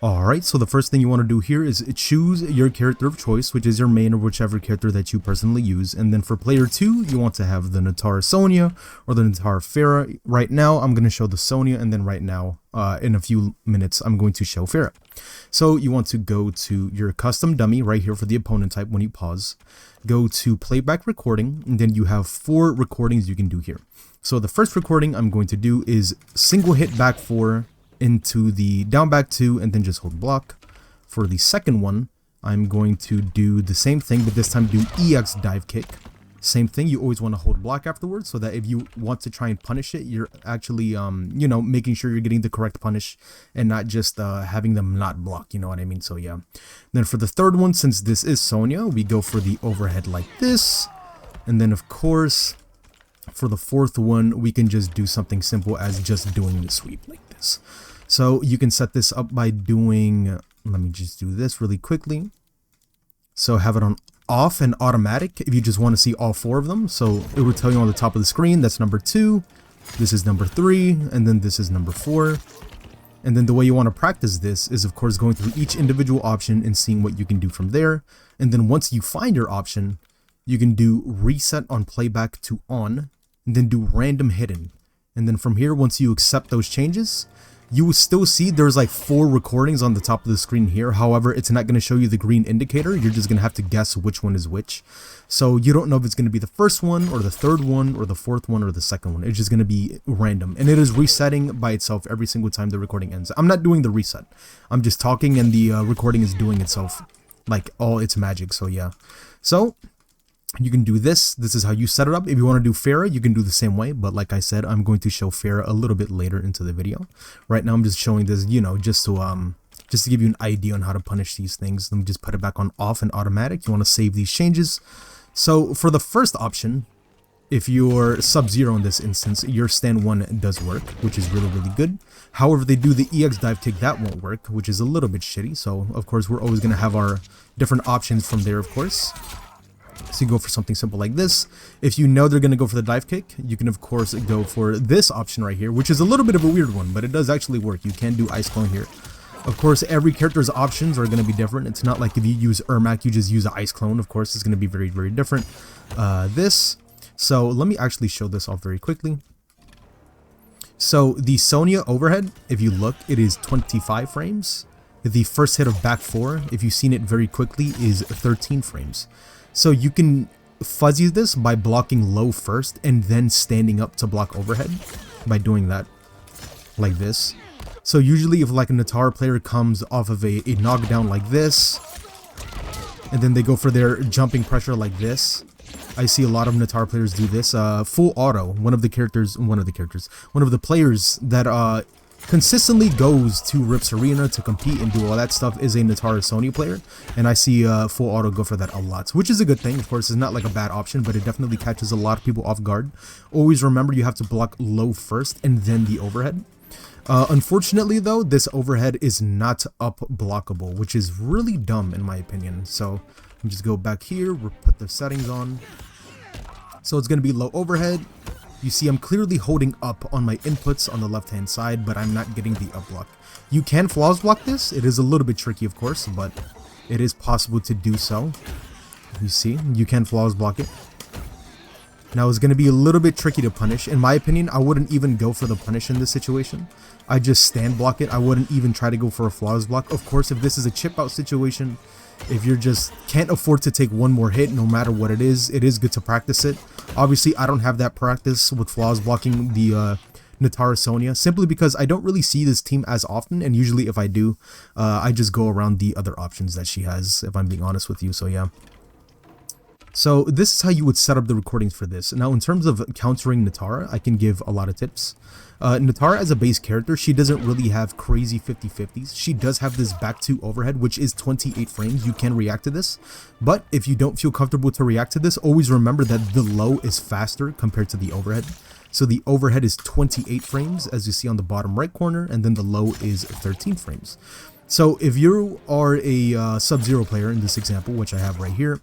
Alright, so the first thing you want to do here is choose your character of choice, which is your main or whichever character that you personally use. And then for player 2, you want to have the Nitara-Sonya or the Nitara-Ferra. Right now, I'm going to show the Sonya, and then right now, in a few minutes, I'm going to show Ferra. So you want to go to your custom dummy right here for the opponent type when you pause. Go to playback recording, and then you have 4 recordings you can do here. So the first recording I'm going to do is single hit back 4 into the down back 2 and then just hold block. For the second one, I'm going to do the same thing, but this time do EX dive kick. Same thing, you always want to hold block afterwards so that if you want to try and punish it, you're actually, you know, making sure you're getting the correct punish and not just having them not block, you know what I mean? So yeah. Then for the third one, since this is Sonya, we go for the overhead like this. And then of course, for the fourth one, we can just do something simple as just doing the sweep like this. So you can set this up by doing, let me just do this really quickly. So have it on off and automatic if you just want to see all 4 of them. So it would tell you on the top of the screen, that's number 2, this is number 3, and then this is number 4. And then the way you want to practice this is of course going through each individual option and seeing what you can do from there. And then once you find your option, you can do reset on playback to on, and then do random hidden. And then from here, once you accept those changes, you will still see there's like 4 recordings on the top of the screen here. However, it's not going to show you the green indicator. You're just going to have to guess which one is which. So you don't know if it's going to be the first one or the third one or the fourth one or the second one. It's just going to be random. And it is resetting by itself every single time the recording ends. I'm not doing the reset. I'm just talking and the recording is doing itself like all its magic. So yeah. So you can do this. This is how you set it up. If you want to do Ferra, you can do the same way. But like I said, I'm going to show Ferra a little bit later into the video. Right now, I'm just showing this, you know, just to give you an idea on how to punish these things. Let me just put it back on off and automatic. You want to save these changes. So for the first option, if you're Sub-Zero in this instance, your stand 1 does work, which is really, really good. However, they do the EX dive kick, that won't work, which is a little bit shitty. So of course, we're always going to have our different options from there, of course. So you go for something simple like this. If you know they're going to go for the dive kick, you can of course go for this option right here, which is a little bit of a weird one, but it does actually work. You can do ice clone here. Of course, every character's options are going to be different. It's not like if you use Ermac, you just use an ice clone. Of course, it's going to be very, very different. So let me actually show this off very quickly. So the Sonya overhead, if you look, it is 25 frames. The first hit of back 4, if you've seen it very quickly, is 13 frames. So you can fuzzy this by blocking low first and then standing up to block overhead by doing that like this. So usually if like a Nitara player comes off of a knockdown like this and then they go for their jumping pressure like this, I see a lot of Nitara players do this. Full auto, one of the players that consistently goes to Rips Arena to compete and do all that stuff is a Nitara-Sonya player, and I see full auto go for that a lot, which is a good thing. Of course, it's not like a bad option, but it definitely catches a lot of people off guard. Always remember you have to block low first and then the overhead. Unfortunately though, this overhead is not up blockable, which is really dumb in my opinion. So let me just go back here, we'll put the settings on. So it's going to be low overhead. You see I'm clearly holding up on my inputs on the left hand side, but I'm not getting the up block. You can flaws block this. It is a little bit tricky of course, but it is possible to do so. You see, you can flaws block it. Now it's going to be a little bit tricky to punish. In my opinion, I wouldn't even go for the punish in this situation. I just stand block it. I wouldn't even try to go for a flaws block. Of course, if this is a chip out situation, if you're just can't afford to take one more hit no matter what it is good to practice it. Obviously, I don't have that practice with flaws blocking the Nitara-Sonya simply because I don't really see this team as often, and usually if I do, I just go around the other options that she has, if I'm being honest with you. So yeah. So this is how you would set up the recordings for this. Now in terms of countering Nitara, I can give a lot of tips. Nitara as a base character, she doesn't really have crazy 50-50s. She does have this back 2 overhead, which is 28 frames. You can react to this, but if you don't feel comfortable to react to this, always remember that the low is faster compared to the overhead. So the overhead is 28 frames, as you see on the bottom right corner, and then the low is 13 frames. So if you are a Sub-Zero player in this example, which I have right here,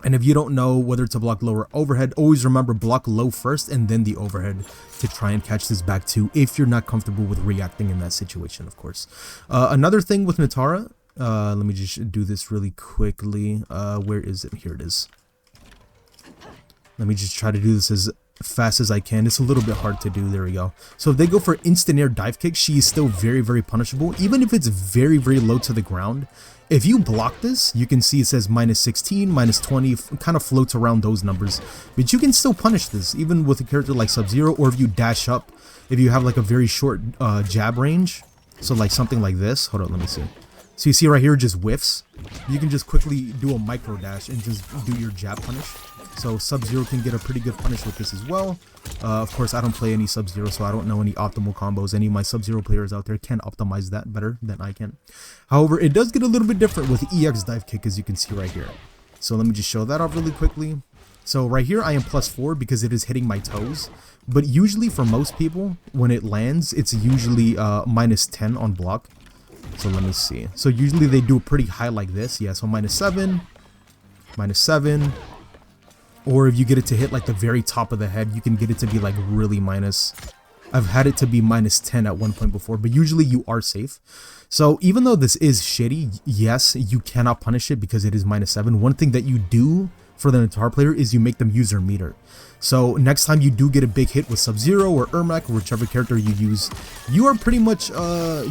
And if you don't know whether to block low or overhead, always remember block low first and then the overhead to try and catch this back too, if you're not comfortable with reacting in that situation, of course. Another thing with Nitara, let me just do this really quickly. Where is it? Here it is. Let me just try to do this as fast as I can. It's a little bit hard to do. There we go. So if they go for instant air dive kick, she is still very, very punishable, even if it's very, very low to the ground. If you block this, you can see it says -16, -20, kind of floats around those numbers. But you can still punish this, even with a character like Sub-Zero, or if you dash up, if you have like a very short jab range. So like something like this. Hold on, let me see. So you see right here, just whiffs. You can just quickly do a micro dash and just do your jab punish. So Sub-Zero can get a pretty good punish with this as well. Of course, I don't play any Sub-Zero, so I don't know any optimal combos. Any of my Sub-Zero players out there can optimize that better than I can. However, it does get a little bit different with EX dive kick, as you can see right here. So let me just show that off really quickly. So right here, I am +4 because it is hitting my toes. But usually for most people, when it lands, it's usually -10 on block. So let me see. So usually they do pretty high like this. Yeah, so -7, -7. Or if you get it to hit like the very top of the head, you can get it to be like really minus. I've had it to be -10 at one point before, but usually you are safe. So even though this is shitty, yes, you cannot punish it because it is -7. One thing that you do for the Nitara player is you make them use their meter. So next time you do get a big hit with Sub-Zero or Ermac or whichever character you use, you are pretty much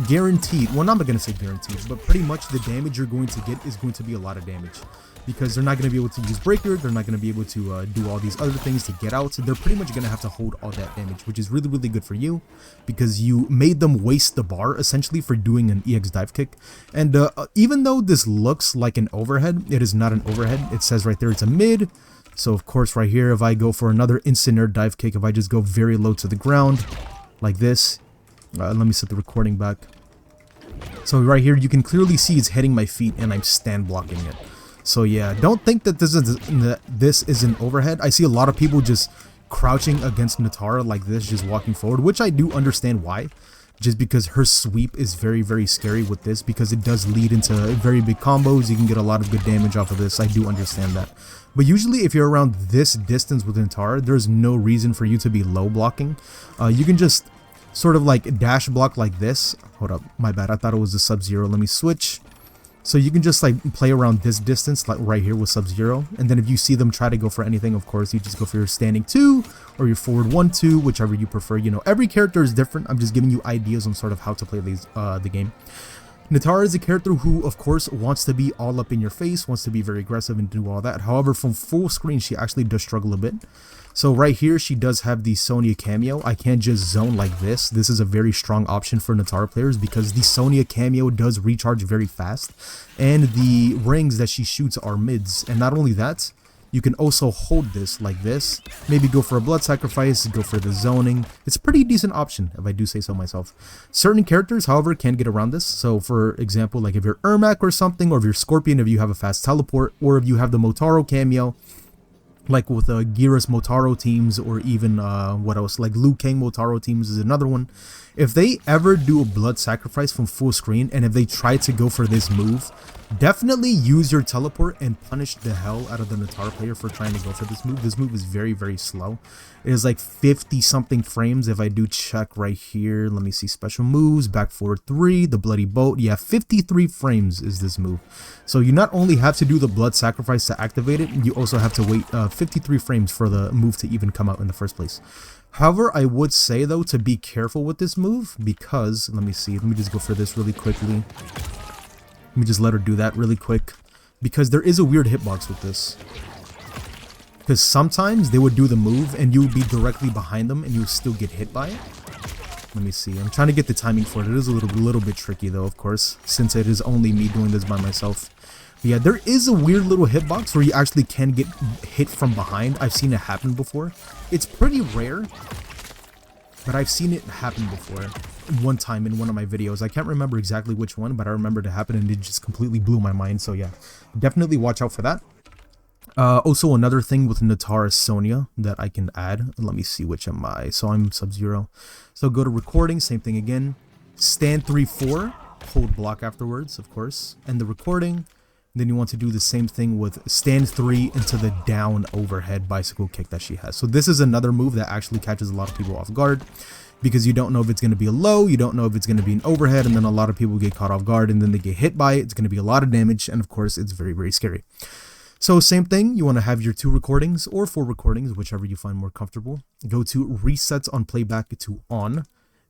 guaranteed, well, I'm not going to say guaranteed, but pretty much the damage you're going to get is going to be a lot of damage. Because they're not going to be able to use Breaker, they're not going to be able to do all these other things to get out. So they're pretty much going to have to hold all that damage, which is really, really good for you. Because you made them waste the bar, essentially, for doing an EX dive kick. And even though this looks like an overhead, it is not an overhead. It says right there it's a mid. So of course right here, if I go for another instant air dive kick, if I just go very low to the ground, like this. Let me set the recording back. So right here, you can clearly see it's hitting my feet and I'm stand blocking it. So yeah, don't think that this is an overhead. I see a lot of people just crouching against Nitara like this, just walking forward, which I do understand why. Just because her sweep is very, very scary with this, because it does lead into very big combos. You can get a lot of good damage off of this. I do understand that. But usually if you're around this distance with Nitara, there's no reason for you to be low blocking. You can just sort of like dash block like this. Hold up, my bad. I thought it was a Sub-Zero. Let me switch. So you can just like play around this distance, like right here with Sub-Zero, and then if you see them try to go for anything, of course, you just go for your standing 2 or your forward 1-2, whichever you prefer. You know, every character is different. I'm just giving you ideas on sort of how to play these the game. Nitara is a character who, of course, wants to be all up in your face, wants to be very aggressive and do all that. However, from full screen, she actually does struggle a bit. So right here, she does have the Sonya cameo. I can't just zone like this. This is a very strong option for Nitara players because the Sonya cameo does recharge very fast. And the rings that she shoots are mids. And not only that, you can also hold this like this. Maybe go for a blood sacrifice, go for the zoning. It's a pretty decent option, if I do say so myself. Certain characters, however, can get around this. So for example, like if you're Ermac or something, or if you're Scorpion, if you have a fast teleport, or if you have the Motaro cameo, like with Geras Motaro teams, or even what else, like Liu Kang Motaro teams is another one. If they ever do a blood sacrifice from full screen, and if they try to go for this move, definitely use your teleport and punish the hell out of the Nitara player for trying to go for this move. This move is very, very slow. It is like 50 something frames. If I do check right here, let me see special moves, back forward 3, the bloody boat. Yeah, 53 frames is this move. So you not only have to do the blood sacrifice to activate it, you also have to wait 53 frames for the move to even come out in the first place. However, I would say though to be careful with this move because, let me see, let me just go for this really quickly. Let me just let her do that really quick, because there is a weird hitbox with this. Because sometimes they would do the move and you would be directly behind them and you would still get hit by it. Let me see. I'm trying to get the timing for it. It is a little bit tricky though, of course, since it is only me doing this by myself. But yeah, there is a weird little hitbox where you actually can get hit from behind. I've seen it happen before. It's pretty rare, but I've seen it happen before. One time in one of my videos. I can't remember exactly which one, but I remember it happened and it just completely blew my mind. So yeah, definitely watch out for that. Also another thing with Nitara-Sonya that I can add. Let me see, which am I? So I'm Sub-Zero. So go to recording, same thing again. Stand 3-4, hold block afterwards, of course. And the recording, Then you want to do the same thing with stand 3 into the down overhead bicycle kick that she has. So this is another move that actually catches a lot of people off guard, because you don't know if it's going to be a low, you don't know if it's going to be an overhead, and then a lot of people get caught off guard and then they get hit by it. It's going to be a lot of damage, and of course it's very, very scary. So same thing, you want to have your 2 recordings or 4 recordings, whichever you find more comfortable. Go to resets on playback to on,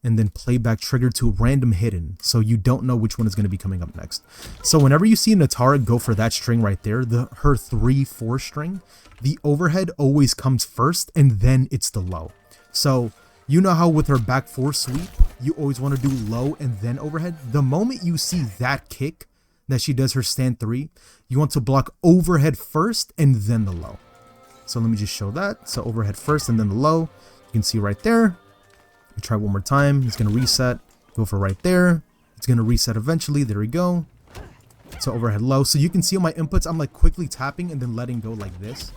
and then playback trigger to random hidden, so you don't know which one is going to be coming up next. So whenever you see Nitara go for that string right there, her 3-4 string, the overhead always comes first and then it's the low. So you know how with her back 4 sweep, you always want to do low and then overhead? The moment you see that kick that she does her stand 3, you want to block overhead first and then the low. So let me just show that. So overhead first and then the low. You can see right there. Try one more time. It's going to reset. Go for right there. It's going to reset eventually. There we go. So overhead low. So you can see on my inputs, I'm like quickly tapping and then letting go like this.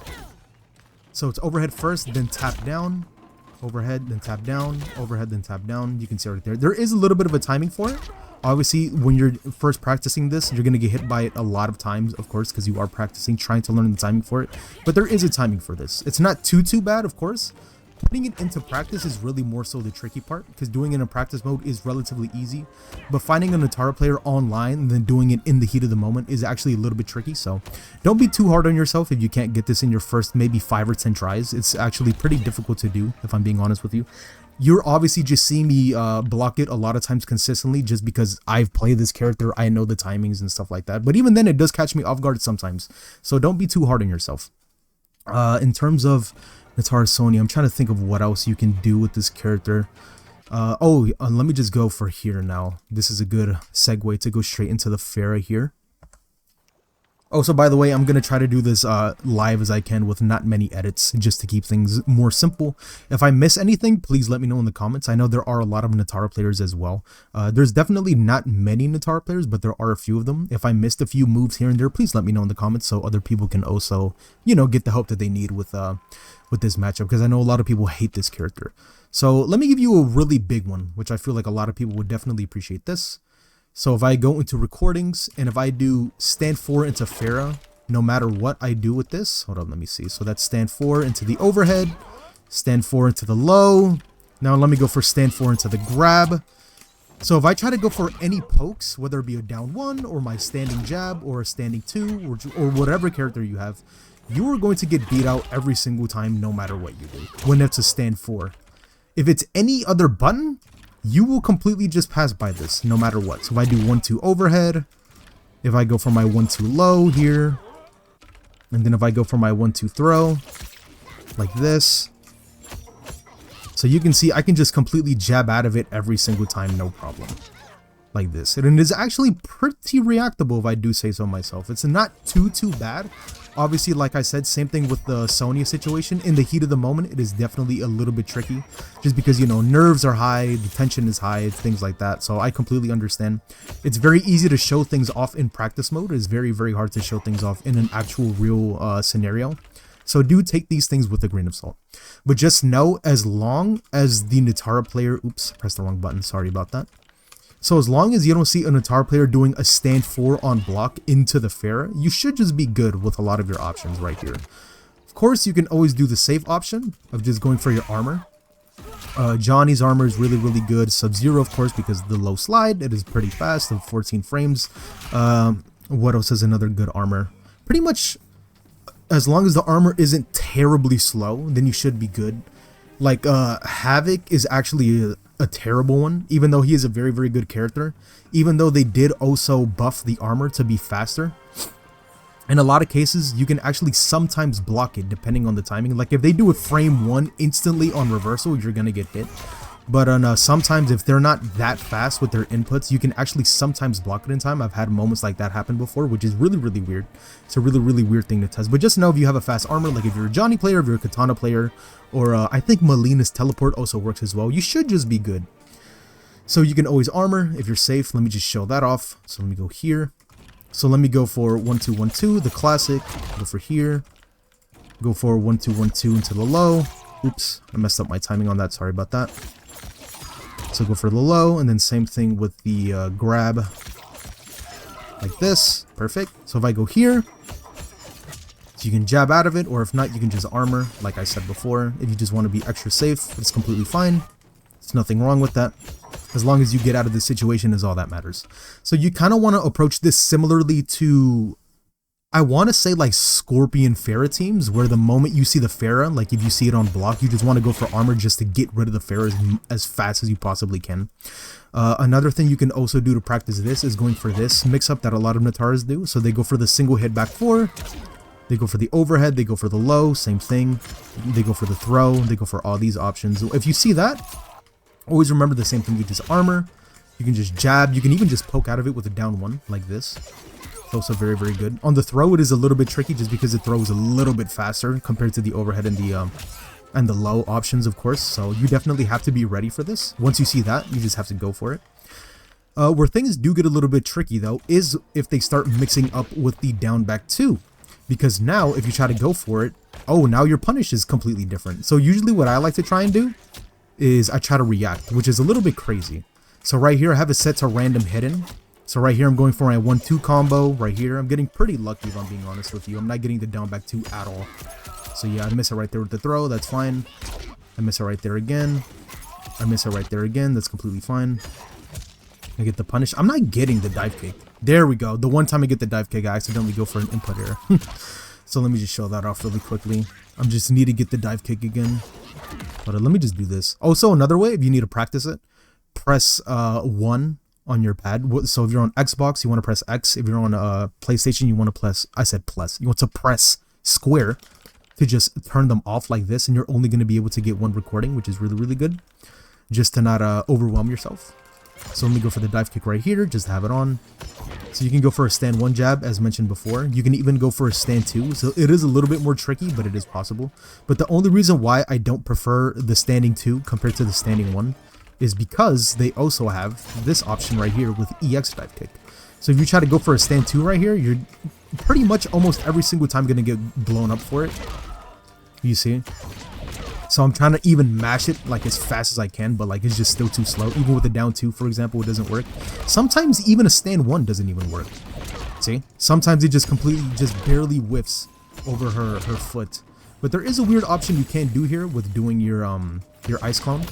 So it's overhead first, then tap down. Overhead, then tap down. Overhead, then tap down. You can see right there. There is a little bit of a timing for it. Obviously, when you're first practicing this, you're going to get hit by it a lot of times, of course, because you are practicing, trying to learn the timing for it. But there is a timing for this. It's not too bad, of course. Putting it into practice is really more so the tricky part, because doing it in practice mode is relatively easy, but finding a Nitara player online and then doing it in the heat of the moment is actually a little bit tricky. So don't be too hard on yourself if you can't get this in your first maybe 5 or 10 tries. It's actually pretty difficult to do, if I'm being honest with you. You're obviously just seeing me block it a lot of times consistently just because I've played this character, I know the timings and stuff like that, but even then it does catch me off guard sometimes, so don't be too hard on yourself. In terms of Nitara-Sonya, I'm trying to think of what else you can do with this character. Let me just go for here now. This is a good segue to go straight into the Ferra here. Oh, so by the way, I'm going to try to do this live as I can with not many edits, just to keep things more simple. If I miss anything, please let me know in the comments. I know there are a lot of Nitara players as well. There's definitely not many Nitara players, but there are a few of them. If I missed a few moves here and there, please let me know in the comments so other people can also, you know, get the help that they need with this matchup, because I know a lot of people hate this character. So let me give you a really big one, which I feel like a lot of people would definitely appreciate this. So if I go into recordings and if I do stand 4 into Ferra, no matter what I do with this, hold on, let me see. So that's stand 4 into the overhead, stand 4 into the low. Now let me go for stand 4 into the grab. So if I try to go for any pokes, whether it be a down 1 or my standing jab or a standing 2 or whatever character you have, you are going to get beat out every single time no matter what you do when it's a stand 4. If it's any other button, you will completely just pass by this no matter what. So if I do 1-2 overhead, if I go for my 1-2 low here, and then if I go for my 1-2 throw, like this. So you can see I can just completely jab out of it every single time, no problem. Like this. And it is actually pretty reactable if I do say so myself. It's not too bad. Obviously, like I said, same thing with the Sonya situation. In the heat of the moment, it is definitely a little bit tricky. Just because, you know, nerves are high, the tension is high, things like that. So I completely understand. It's very easy to show things off in practice mode. It's very, very hard to show things off in an actual real scenario. So do take these things with a grain of salt. But just know, as long as the Nitara player... Oops, pressed the wrong button. Sorry about that. So as long as you don't see a Nitara player doing a stand 4 on block into the Ferra, you should just be good with a lot of your options right here. Of course, you can always do the safe option of just going for your armor. Johnny's armor is really, really good. Sub-Zero, of course, because the low slide, it is pretty fast, of 14 frames. What else is another good armor? Pretty much, as long as the armor isn't terribly slow, then you should be good. Like, Havoc is actually a terrible one, even though he is a very, very good character. Even though they did also buff the armor to be faster. In a lot of cases, you can actually sometimes block it depending on the timing. Like if they do a frame 1 instantly on reversal, you're gonna get hit. But on sometimes if they're not that fast with their inputs, you can actually sometimes block it in time. I've had moments like that happen before, which is really, really weird. It's a really, really weird thing to test. But just know if you have a fast armor, like if you're a Johnny player, if you're a Katana player, or I think Melina's teleport also works as well, you should just be good. So you can always armor if you're safe. Let me just show that off. So let me go here. So let me go for 1-2, 1-2, the classic. Go for here. Go for 1-2, 1-2 into the low. Oops, I messed up my timing on that. Sorry about that. So go for the low, and then same thing with the grab. like this. Perfect. So if I go here, so you can jab out of it, or if not, you can just armor, like I said before. If you just want to be extra safe, it's completely fine. There's nothing wrong with that. As long as you get out of the situation is all that matters. So you kind of want to approach this similarly to, I want to say like Scorpion-Ferra teams, where the moment you see the Ferra, like if you see it on block, you just want to go for armor just to get rid of the Ferra as fast as you possibly can. Another thing you can also do to practice this is going for this mix-up that a lot of Nitaras do. So they go for the single hit back 4. They go for the overhead, they go for the low, same thing. They go for the throw, they go for all these options. If you see that, always remember the same thing. You just armor, you can just jab, you can even just poke out of it with a down 1 like this. It's also very, very good. On the throw, it is a little bit tricky just because the throw is a little bit faster compared to the overhead and the low options, of course. So you definitely have to be ready for this. Once you see that, you just have to go for it. Where things do get a little bit tricky though is if they start mixing up with the down back 2. Because now, if you try to go for it, oh, now your punish is completely different. So usually what I like to try and do is I try to react, which is a little bit crazy. So right here, I have it set to random hidden. So right here, I'm going for my 1-2 combo. Right here, I'm getting pretty lucky if I'm being honest with you. I'm not getting the down back 2 at all. So yeah, I miss it right there with the throw. That's fine. I miss it right there again. I miss it right there again. That's completely fine. I get the punish. I'm not getting the dive kick. There we go. The one time I get the dive kick, I accidentally go for an input error. So let me just show that off really quickly. I just need to get the dive kick again. But let me just do this. Also, another way, if you need to practice it, press 1 on your pad. So if you're on Xbox, you want to press X. If you're on PlayStation, you want to press, I said plus. You want to press square to just turn them off like this. And you're only going to be able to get 1 recording, which is really, really good. Just to not overwhelm yourself. So let me go for the dive kick right here, just have it on. So you can go for a stand 1 jab, as mentioned before. You can even go for a stand 2. So it is a little bit more tricky, but it is possible. But the only reason why I don't prefer the standing 2 compared to the standing 1 is because they also have this option right here with EX dive kick. So if you try to go for a stand 2 right here, you're pretty much almost every single time going to get blown up for it. You see? So I'm trying to even mash it like as fast as I can, but like it's just still too slow. Even with the down 2, for example, it doesn't work. Sometimes even a stand 1 doesn't even work. See? Sometimes it just completely, just barely whiffs over her foot. But there is a weird option you can do here with doing your ice clone.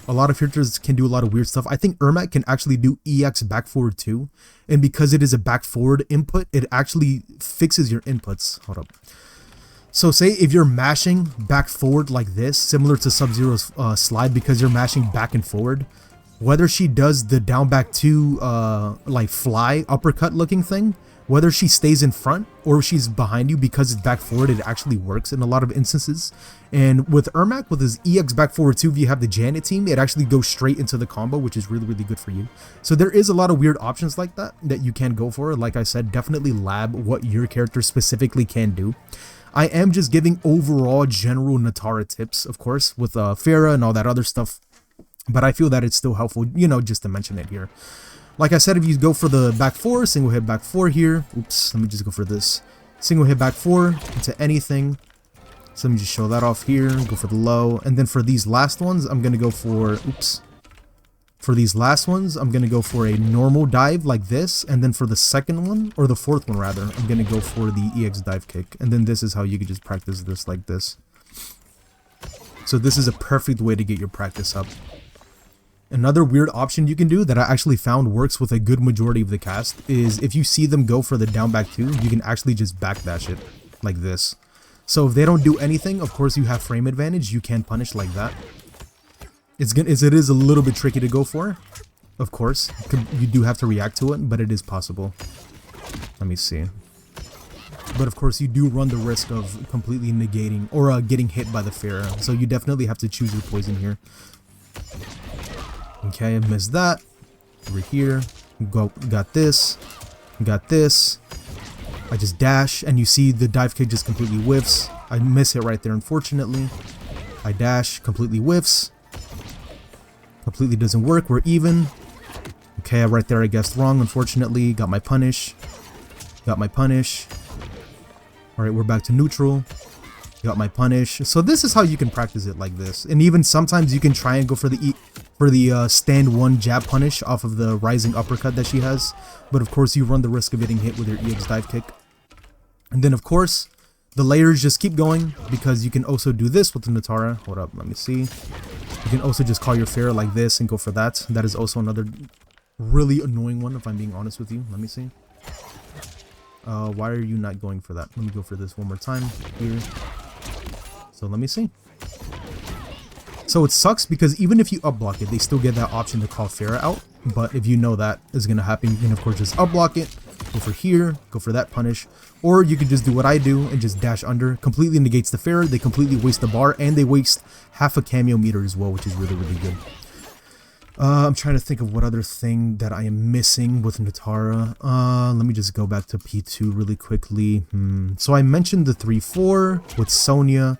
A lot of characters can do a lot of weird stuff. I think Ermac can actually do EX back forward too. And because it is a back forward input, it actually fixes your inputs. Hold up. So say if you're mashing back forward like this, similar to Sub-Zero's slide, because you're mashing back and forward, whether she does the down back 2 like fly uppercut looking thing, whether she stays in front or she's behind you, because it's back forward, it actually works in a lot of instances. And with Ermac, with his EX back forward 2, if you have the Janet team, it actually goes straight into the combo, which is really, really good for you. So there is a lot of weird options like that you can go for. Like I said, definitely lab what your character specifically can do. I am just giving overall general Nitara tips, of course, with Ferra and all that other stuff. But I feel that it's still helpful, you know, just to mention it here. Like I said, if you go for the back 4, single hit back 4 here. Oops, let me just go for this. Single hit back 4 into anything. So let me just show that off here. Go for the low. And then for these last ones, I'm going to go for... Oops. For these last ones, I'm going to go for a normal dive like this. And then for the second one, or the fourth one rather, I'm going to go for the EX dive kick. And then this is how you can just practice this like this. So this is a perfect way to get your practice up. Another weird option you can do that I actually found works with a good majority of the cast is if you see them go for the down back 2, you can actually just backdash it like this. So if they don't do anything, of course you have frame advantage, you can punish like that. It is a little bit tricky to go for, of course. You do have to react to it, but it is possible. Let me see. But of course you do run the risk of completely negating or getting hit by the Ferra. So you definitely have to choose your poison here. Okay, I missed that. Over here, got this, got this. I just dash, and you see the dive kick just completely whiffs. I miss it right there, unfortunately. I dash, completely whiffs. Completely doesn't work, we're even. Okay, right there I guessed wrong, unfortunately. Got my punish. Got my punish. Alright, we're back to neutral. Got my punish. So this is how you can practice it like this. And even sometimes you can try and go for the for the stand 1 jab punish off of the rising uppercut that she has. But of course you run the risk of getting hit with your EX dive kick. And then of course the layers just keep going, because you can also do this with the Nitara. Hold up, let me see. You can also just call your Ferra like this and go for that. That is also another really annoying one, if I'm being honest with you. Let me see. Why are you not going for that? Let me go for this one more time here. So let me see. So it sucks because even if you up block it, they still get that option to call Ferra out. But if you know that is going to happen, you can of course just up block it, go for here, go for that punish. Or you can just do what I do and just dash under. Completely negates the Ferra, they completely waste the bar, and they waste half a cameo meter as well, which is really, really good. I'm trying to think of what other thing that I am missing with Nitara. Let me just go back to P2 really quickly. So I mentioned the 3-4 with Sonya.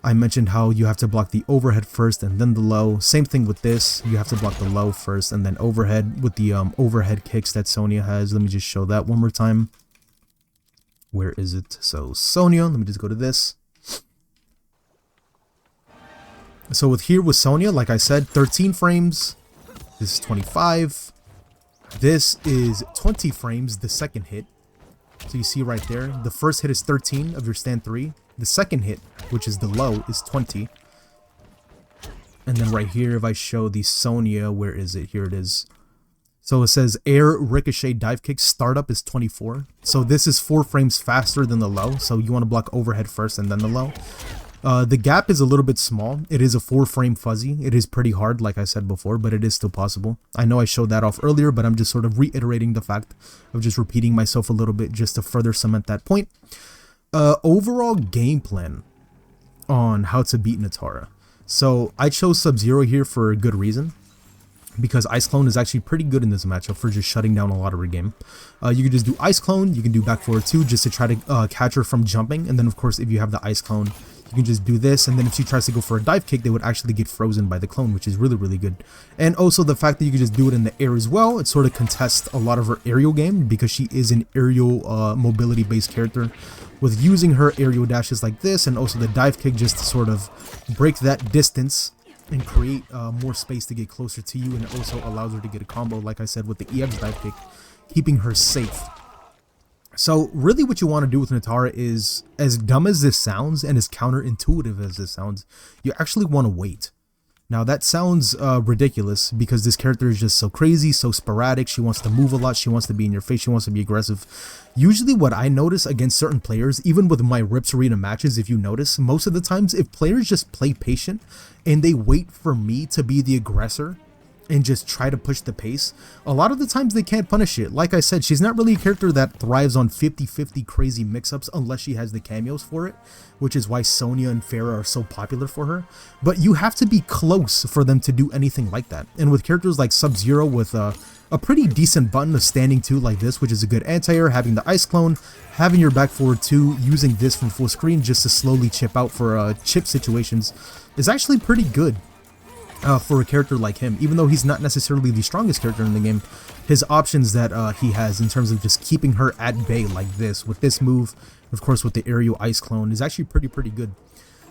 I mentioned how you have to block the overhead first and then the low. Same thing with this. You have to block the low first and then overhead with the overhead kicks that Sonya has. Let me just show that one more time. Where is it? So Sonya, let me just go to this. So with Sonya, like I said, 13 frames. This is 25. This is 20 frames, the second hit. So you see right there, the first hit is 13 of your stand 3. The second hit, which is the low, is 20. And then right here, if I show the Sonya, where is it? Here it is. So it says air ricochet dive kick startup is 24. So this is 4 frames faster than the low. So you want to block overhead first and then the low. The gap is a little bit small. It is a 4-frame fuzzy. It is pretty hard, like I said before, but it is still possible. I know I showed that off earlier, but I'm just sort of reiterating the fact of just repeating myself a little bit just to further cement that point. Overall game plan on how to beat Nitara. So I chose Sub-Zero here for a good reason, because Ice Clone is actually pretty good in this matchup for just shutting down a lot of her game. You can just do Ice Clone, you can do back forward 2 just to try to catch her from jumping, and then of course if you have the Ice Clone, you can just do this, and then if she tries to go for a dive kick, they would actually get frozen by the clone, which is really, really good. And also the fact that you can just do it in the air as well, it sort of contests a lot of her aerial game, because she is an aerial mobility based character, with using her aerial dashes like this, and also the dive kick just to sort of break that distance and create more space to get closer to you, and it also allows her to get a combo, like I said, with the EX dive kick, keeping her safe. So really what you want to do with Nitara is, as dumb as this sounds and as counterintuitive as this sounds, you actually want to wait. Now that sounds ridiculous, because this character is just so crazy, so sporadic. She wants to move a lot, she wants to be in your face, she wants to be aggressive. Usually what I notice against certain players, even with my Rips Arena matches, if you notice, most of the times if players just play patient and they wait for me to be the aggressor and just try to push the pace, a lot of the times they can't punish it. Like I said, she's not really a character that thrives on 50-50 crazy mix-ups unless she has the cameos for it, which is why Sonya and Ferra are so popular for her. But you have to be close for them to do anything like that. And with characters like Sub-Zero with a pretty decent button of standing 2 like this, which is a good anti-air, having the Ice Clone, having your back forward 2, using this from full screen just to slowly chip out for chip situations, is actually pretty good. For a character like him, even though he's not necessarily the strongest character in the game, his options that he has in terms of just keeping her at bay like this, with this move, of course with the aerial Ice Clone, is actually pretty good.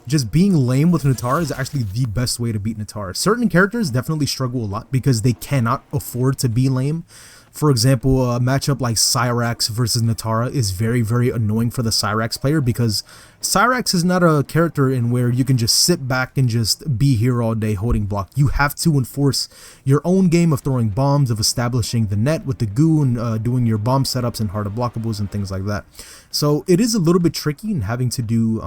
Just being lame with Nitara is actually the best way to beat Nitara. Certain characters definitely struggle a lot because they cannot afford to be lame. For example, a matchup like Cyrax versus Nitara is very, very annoying for the Cyrax player, because Cyrax is not a character in where you can just sit back and just be here all day holding block. You have to enforce your own game of throwing bombs, of establishing the net with the goo, and doing your bomb setups and harder blockables and things like that. So it is a little bit tricky in having to do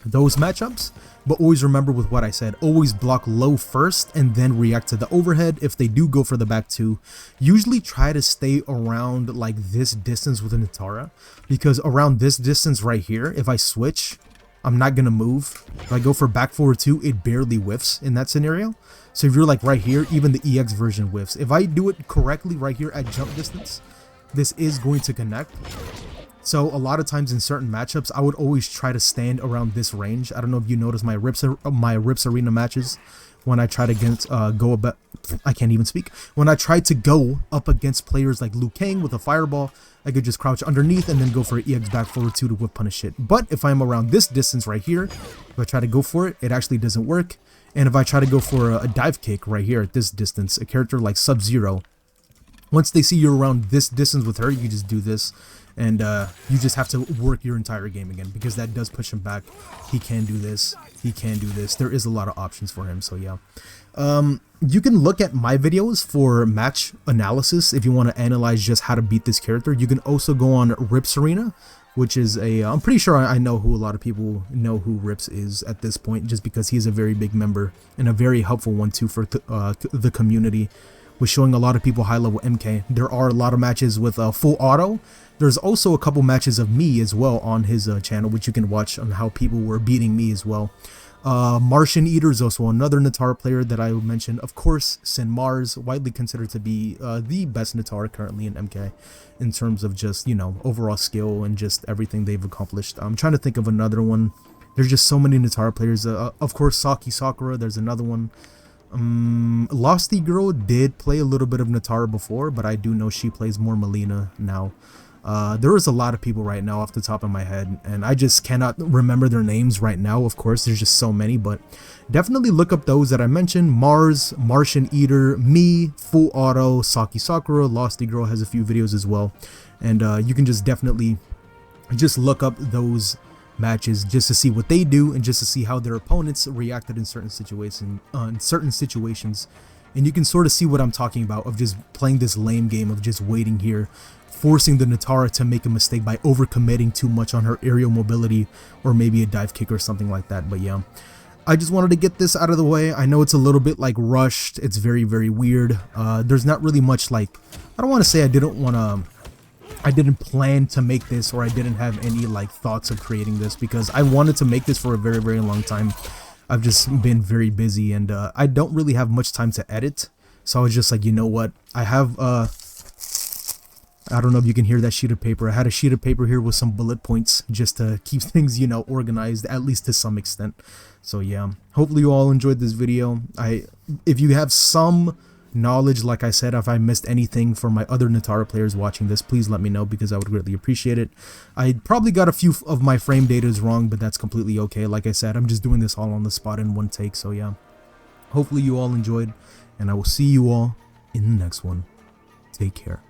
those matchups, but always remember with what I said, always block low first and then react to the overhead. If they do go for the back 2, usually try to stay around like this distance with a Nitara, because around this distance right here, if I switch, I'm not gonna move. If I go for back forward 2, it barely whiffs in that scenario. So if you're like right here, even the EX version whiffs. If I do it correctly right here at jump distance, this is going to connect. So a lot of times in certain matchups, I would always try to stand around this range. I don't know if you noticed my Rips Arena matches, when I try to I can't even speak. When I try to go up against players like Liu Kang with a fireball, I could just crouch underneath and then go for an EX back forward 2 to whip punish it. But if I'm around this distance right here, if I try to go for it, it actually doesn't work. And if I try to go for a dive kick right here at this distance, a character like Sub-Zero, once they see you're around this distance with her, you just do this, and you just have to work your entire game again, because that does push him back. He can do this. He can do this. There is a lot of options for him, so yeah. You can look at my videos for match analysis if you want to analyze just how to beat this character. You can also go on Rips Arena, which is a, I'm pretty sure I know who a lot of people know who Rips is at this point, just because he is a very big member and a very helpful one too for the community, with showing a lot of people high level MK. There are a lot of matches with full auto. There's also a couple matches of me as well on his channel, which you can watch on how people were beating me as well. Martian Eater is also another Nitara player that I would mention. Of course, Sin Mars, widely considered to be the best Nitara currently in MK in terms of just, you know, overall skill and just everything they've accomplished. I'm trying to think of another one. There's just so many Nitara players. Of course, Saki Sakura, there's another one. Losty Girl did play a little bit of Nitara before, but I do know she plays more Melina now. There is a lot of people right now off the top of my head, and I just cannot remember their names right now. Of course, there's just so many, but definitely look up those that I mentioned: Mars, Martian Eater, me, Full Auto, Saki Sakura. Losty Girl has a few videos as well, and you can just definitely just look up those matches just to see what they do and just to see how their opponents reacted in certain situations. And you can sort of see what I'm talking about, of just playing this lame game of just waiting here, forcing the Nitara to make a mistake by overcommitting too much on her aerial mobility or maybe a dive kick or something like that. But yeah, I just wanted to get this out of the way. I know it's a little bit like rushed. It's very, very weird. There's not really much, like, I don't want to say I didn't plan to make this, or I didn't have any like thoughts of creating this, because I wanted to make this for a very, very long time. I've just been very busy, and I don't really have much time to edit. So I was just like, you know what? I have, I don't know if you can hear that sheet of paper. I had a sheet of paper here with some bullet points just to keep things, you know, organized, at least to some extent. So yeah, hopefully you all enjoyed this video. If you have some knowledge, like I said, if I missed anything for my other Nitara players watching this, please let me know, because I would greatly appreciate it. I probably got a few of my frame data wrong, but that's completely okay. Like I said, I'm just doing this all on the spot in one take. So yeah, hopefully you all enjoyed, and I will see you all in the next one. Take care.